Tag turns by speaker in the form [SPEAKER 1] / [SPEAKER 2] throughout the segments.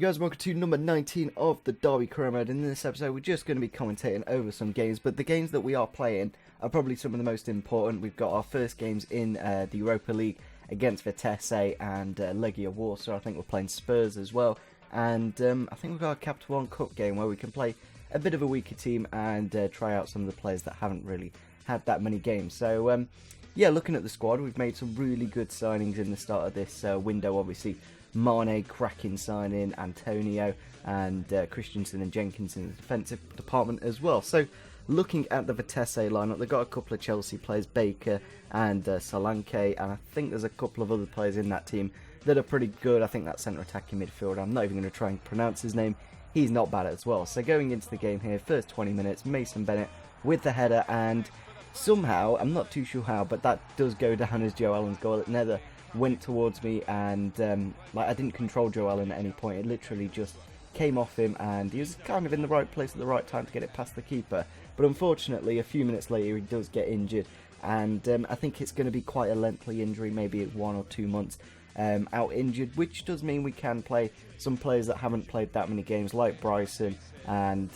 [SPEAKER 1] Guys, welcome to number 19 of the Derby Career Mode. In this episode, we're just going to be commentating over some games, but the games that we are playing are probably some of the most important. We've got our first games in the Europa League against Vitesse and Legia Warsaw. I think we're playing Spurs as well, and I think we've got a Capital One Cup game where we can play a bit of a weaker team and try out some of the players that haven't really had that many games. So, yeah, looking at the squad, we've made some really good signings in the start of this window, obviously. Mane, cracking signing, Antonio, and Christensen and Jenkins in the defensive department as well. So, looking at the Vitesse lineup, they've got a couple of Chelsea players, Baker and Solanke, and I think there's a couple of other players in that team that are pretty good. I think that centre attacking midfielder, I'm not even going to try and pronounce his name, he's not bad as well. So, going into the game here, first 20 minutes, Mason Bennett with the header, and somehow, I'm not too sure how, but that does go down as Joe Allen's goal. It never went towards me, and I didn't control Joe Allen at any point. It literally just came off him, and he was kind of in the right place at the right time to get it past the keeper. But unfortunately, a few minutes later, he does get injured, and I think it's going to be quite a lengthy injury, maybe 1 or 2 months out injured, which does mean we can play some players that haven't played that many games, like Bryson, and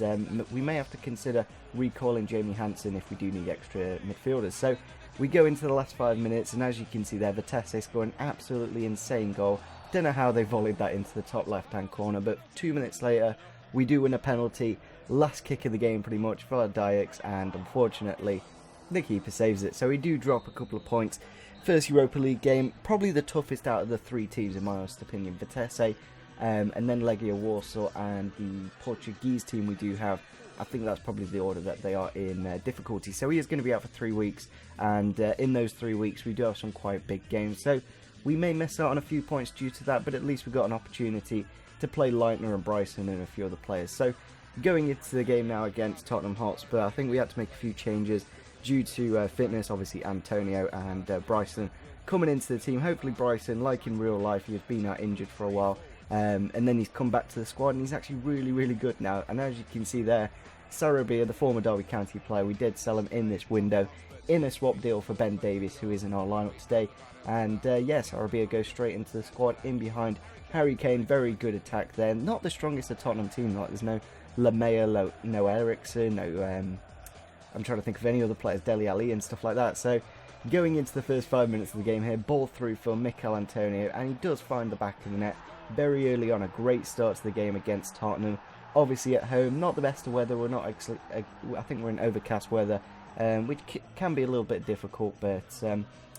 [SPEAKER 1] we may have to consider recalling Jamie Hansen if we do need extra midfielders. So we go into the last 5 minutes, and as you can see there, Vitesse score an absolutely insane goal. Don't know how they volleyed that into the top left-hand corner, but 2 minutes later, we do win a penalty. Last kick of the game, pretty much, for Dykes, and unfortunately, the keeper saves it. So we do drop a couple of points. First Europa League game, probably the toughest out of the three teams, in my honest opinion. Vitesse, and then Legia Warsaw, and the Portuguese team we do have. I think that's probably the order that they are in difficulty. So he is going to be out for 3 weeks, and in those 3 weeks we do have some quite big games. So we may miss out on a few points due to that, but at least we've got an opportunity to play Leitner and Bryson and a few other players. So going into the game now against Tottenham Hotspur, I think we had to make a few changes due to fitness. Obviously Antonio and Bryson coming into the team. Hopefully Bryson, like in real life, he has been out injured for a while. And then he's come back to the squad, and he's actually really good now. And as you can see there, Sarabia, the former Derby County player, we did sell him in this window in a swap deal for Ben Davies, who is in our lineup today. And yes, Sarabia goes straight into the squad in behind Harry Kane. Very good attack there. Not the strongest of Tottenham team, like there's no Lamea, no Ericsson, no I'm trying to think of any other players, Dele Alli and stuff like that. So going into the first 5 minutes of the game here, ball through for Mikel Antonio, and he does find the back of the net very early on. A great start to the game against Tottenham. Obviously at home, not the best of weather. We're not actually, I think we're in overcast weather, which can be a little bit difficult, but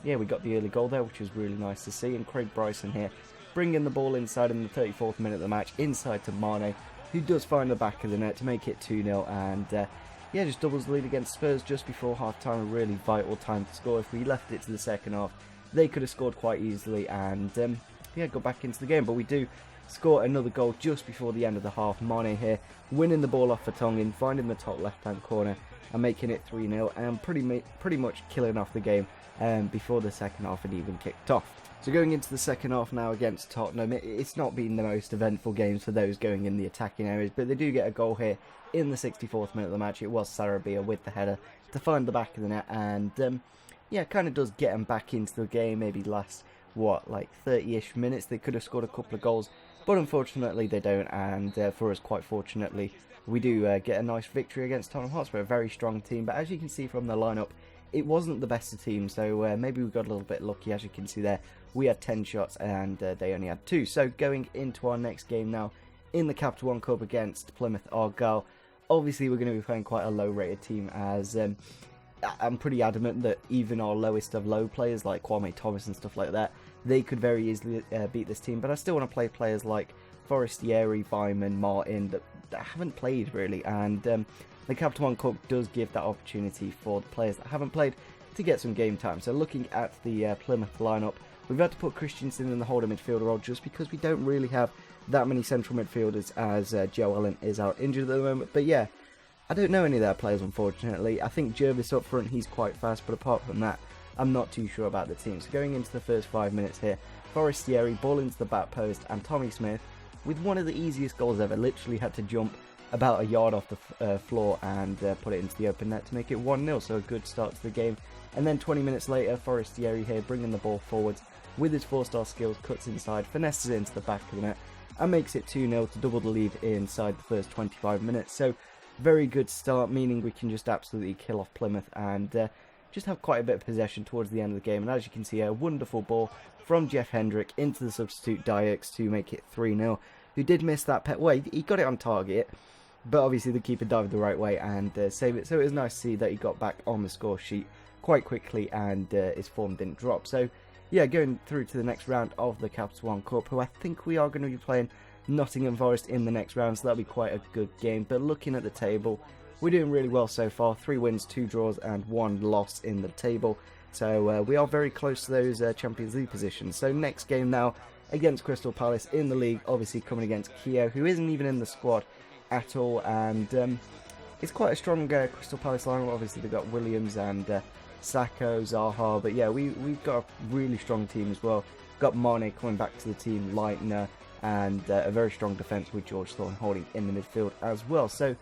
[SPEAKER 1] yeah, we got the early goal there, which was really nice to see. And Craig Bryson here bringing the ball inside in the 34th minute of the match, inside to Mane, who does find the back of the net to make it 2-0, and yeah, just doubles the lead against Spurs just before half time. A really vital time to score. If we left it to the second half, they could have scored quite easily, and yeah, got back into the game. But we do score another goal just before the end of the half. Mane here winning the ball off for Tongan, finding the top left hand corner and making it 3-0, and pretty much killing off the game before the second half had even kicked off. So going into the second half now against Tottenham, it's not been the most eventful games for those going in the attacking areas, but they do get a goal here in the 64th minute of the match. It was Sarabia with the header to find the back of the net, and yeah, kind of does get them back into the game. Maybe last, what, like 30-ish minutes, they could have scored a couple of goals, but unfortunately they don't, and for us, quite fortunately, we do get a nice victory against Tottenham Hotspur. A very strong team, but as you can see from the lineup, it wasn't the best of teams, so maybe we got a little bit lucky. As you can see there, we had 10 shots and they only had 2. So going into our next game now in the Capital One Cup against Plymouth Argyle, obviously we're going to be playing quite a low rated team, as I'm pretty adamant that even our lowest of low players like Kwame Thomas and stuff like that, they could very easily beat this team. But I still want to play players like Forestieri, Vyman, Martin that haven't played really, and the Capital One Cup does give that opportunity for the players that haven't played to get some game time. So looking at the Plymouth lineup, we've had to put Christensen in the holding midfielder role just because we don't really have that many central midfielders, as Joe Allen is out injured at the moment. But yeah, I don't know any of their players, unfortunately. I think Jervis up front, he's quite fast, but apart from that, I'm not too sure about the team. So going into the first 5 minutes here, Forestieri, ball into the back post, and Tommy Smith, with one of the easiest goals ever, literally had to jump about a yard off the floor and put it into the open net to make it 1-0, so a good start to the game. And then 20 minutes later, Forestieri here bringing the ball forwards with his 4-star skills, cuts inside, finesses it into the back of the net, and makes it 2-0 to double the lead inside the first 25 minutes. So very good start, meaning we can just absolutely kill off Plymouth and just have quite a bit of possession towards the end of the game. And as you can see, a wonderful ball from Jeff Hendrick into the substitute Dykes to make it 3-0. Who did miss that he got it on target, but obviously the keeper dived the right way and saved it. So it was nice to see that he got back on the score sheet quite quickly and his form didn't drop. So yeah, going through to the next round of the Capital One Cup, who I think we are going to be playing Nottingham Forest in the next round, so that'll be quite a good game. But looking at the table, we're doing really well so far. 3 wins, 2 draws and 1 loss in the table. So we are very close to those Champions League positions. So next game now against Crystal Palace in the league, obviously coming against Keogh, who isn't even in the squad at all. And it's quite a strong Crystal Palace lineup. Obviously they've got Williams and Sacco, Zaha. But yeah, we've got a really strong team as well. Got Mane coming back to the team, Leitner, and a very strong defence with George Thorne holding in the midfield as well. So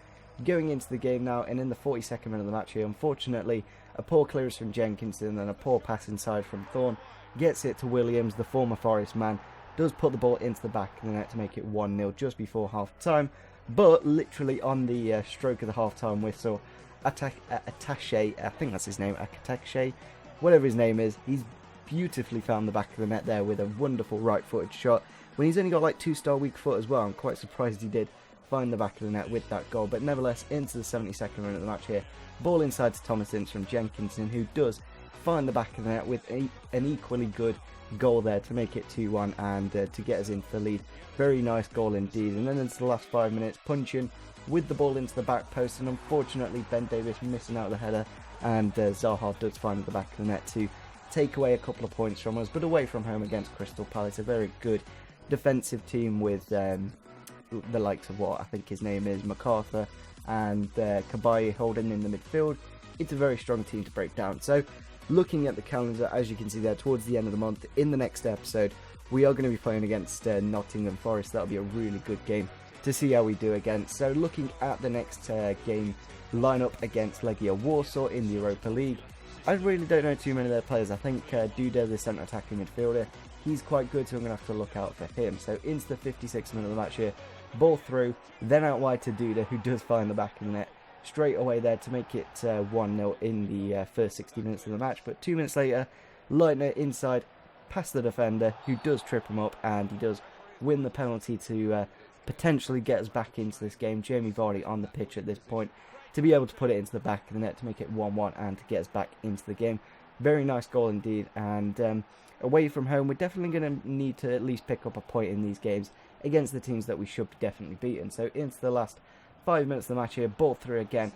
[SPEAKER 1] going into the game now, and in the 42nd minute of the match here, unfortunately, a poor clearance from Jenkinson and a poor pass inside from Thorne gets it to Williams, the former Forest man, does put the ball into the back of the net to make it 1-0 just before half-time, but literally on the stroke of the half-time whistle, Attaché, I think that's his name, Attaché, whatever his name is, he's beautifully found the back of the net there with a wonderful right-footed shot. When he's only got like 2-star weak foot as well, I'm quite surprised he did find the back of the net with that goal. But nevertheless, into the 72nd minute of the match here, ball inside to Thomas Ince from Jenkinson, who does find the back of the net with an equally good goal there to make it 2-1 and to get us into the lead. Very nice goal indeed. And then into the last 5 minutes, punching with the ball into the back post, and unfortunately Ben Davies missing out the header, and Zaha does find the back of the net to take away a couple of points from us. But away from home against Crystal Palace, a very good defensive team with the likes of what I think his name is, MacArthur and Kabaye holding in the midfield. It's a very strong team to break down. So looking at the calendar, as you can see there, towards the end of the month, in the next episode, we are going to be playing against Nottingham Forest. That'll be a really good game to see how we do against. So looking at the next game lineup against Legia Warsaw in the Europa League, I really don't know too many of their players. I think Duda, the centre attacking midfielder, he's quite good, so I'm going to have to look out for him. So into the 56th minute of the match here, ball through, then out wide to Duda, who does find the back of the net straight away there to make it 1-0 in the first 60 minutes of the match. But 2 minutes later, Leitner inside, past the defender, who does trip him up, and he does win the penalty to potentially get us back into this game. Jamie Vardy on the pitch at this point to be able to put it into the back of the net to make it 1-1 and to get us back into the game. Very nice goal indeed. And away from home, we're definitely going to need to at least pick up a point in these games against the teams that we should be definitely beaten. So into the last 5 minutes of the match here, ball through again,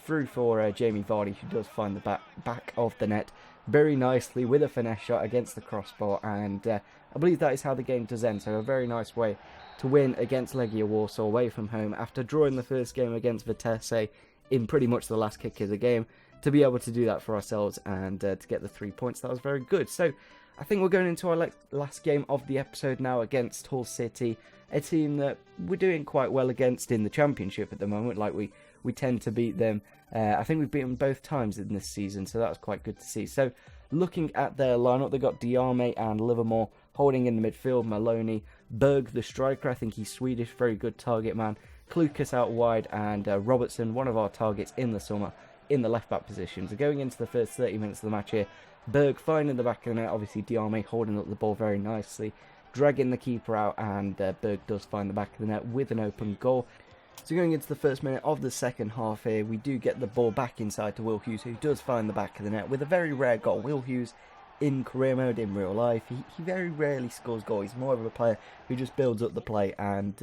[SPEAKER 1] through for Jamie Vardy, who does find the back of the net very nicely with a finesse shot against the crossbar, and I believe that is how the game does end. So a very nice way to win against Legia Warsaw away from home after drawing the first game against Vitesse in pretty much the last kick of the game. To be able to do that for ourselves and to get the 3 points, that was very good. So I think we're going into our last game of the episode now against Hull City, a team that we're doing quite well against in the Championship at the moment. Like we tend to beat them. I think we've beaten them both times in this season, so that was quite good to see. So looking at their lineup, they've got Diarme and Livermore holding in the midfield, Maloney, Berg the striker, I think he's Swedish, very good target man, Klukas out wide, and Robertson, one of our targets in the summer, in the left back position. So going into the first 30 minutes of the match here, Berg finding the back of the net, obviously Diarme holding up the ball very nicely, dragging the keeper out, and Berg does find the back of the net with an open goal. So going into the first minute of the second half here, we do get the ball back inside to Will Hughes, who does find the back of the net with a very rare goal. Will Hughes, in career mode, in real life, he very rarely scores goals. He's more of a player who just builds up the play and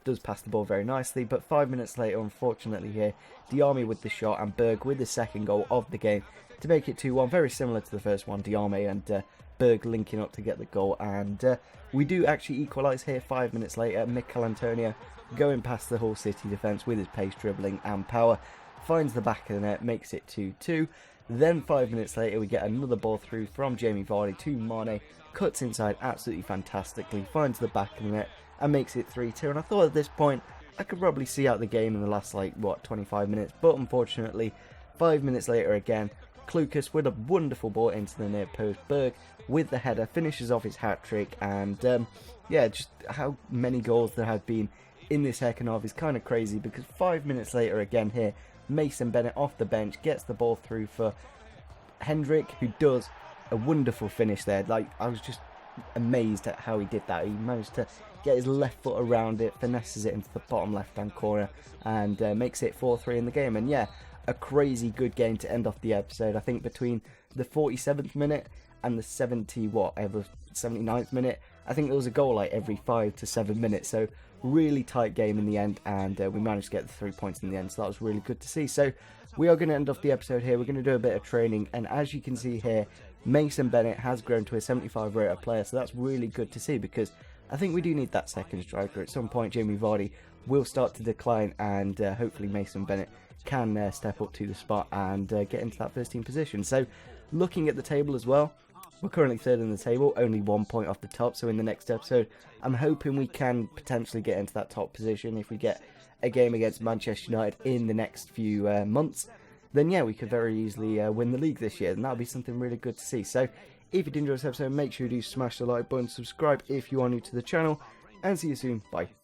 [SPEAKER 1] does pass the ball very nicely. But 5 minutes later, unfortunately here, Diarme with the shot and Berg with the second goal of the game to make it 2-1. Very similar to the first one, Diarme and Berg linking up to get the goal. And we do actually equalise here 5 minutes later. Mikel Antonio going past the Hull City defence with his pace, dribbling and power, finds the back of the net, makes it 2-2. Then 5 minutes later we get another ball through from Jamie Vardy to Mane, cuts inside absolutely fantastically, finds the back of the net and makes it 3-2. And I thought at this point I could probably see out the game in the last 25 minutes, but unfortunately 5 minutes later again, Klukas with a wonderful ball into the near post. Berg with the header finishes off his hat-trick, and yeah, just how many goals there have been in this second half is kind of crazy, because 5 minutes later again here, Mason Bennett off the bench gets the ball through for Hendrick, who does a wonderful finish there. Like, I was just amazed at how he did that. He managed to get his left foot around it, finesses it into the bottom left hand corner, and makes it 4-3 in the game. And yeah, a crazy good game to end off the episode. I think between the 47th minute and the 79th minute, I think there was a goal like every 5 to 7 minutes. So really tight game in the end, and we managed to get the 3 points in the end, so that was really good to see. So we are going to end off the episode here. We're going to do a bit of training, and as you can see here, Mason Bennett has grown to a 75 rated player, so that's really good to see, because I think we do need that second striker. At some point Jamie Vardy will start to decline, and hopefully Mason Bennett can step up to the spot and get into that first team position. So looking at the table as well, we're currently third in the table, only 1 point off the top, so in the next episode I'm hoping we can potentially get into that top position. If we get a game against Manchester United in the next few months, then yeah, we could very easily win the league this year, and that would be something really good to see. So if you did enjoy this episode, make sure you do smash the like button, subscribe if you are new to the channel, and see you soon. Bye.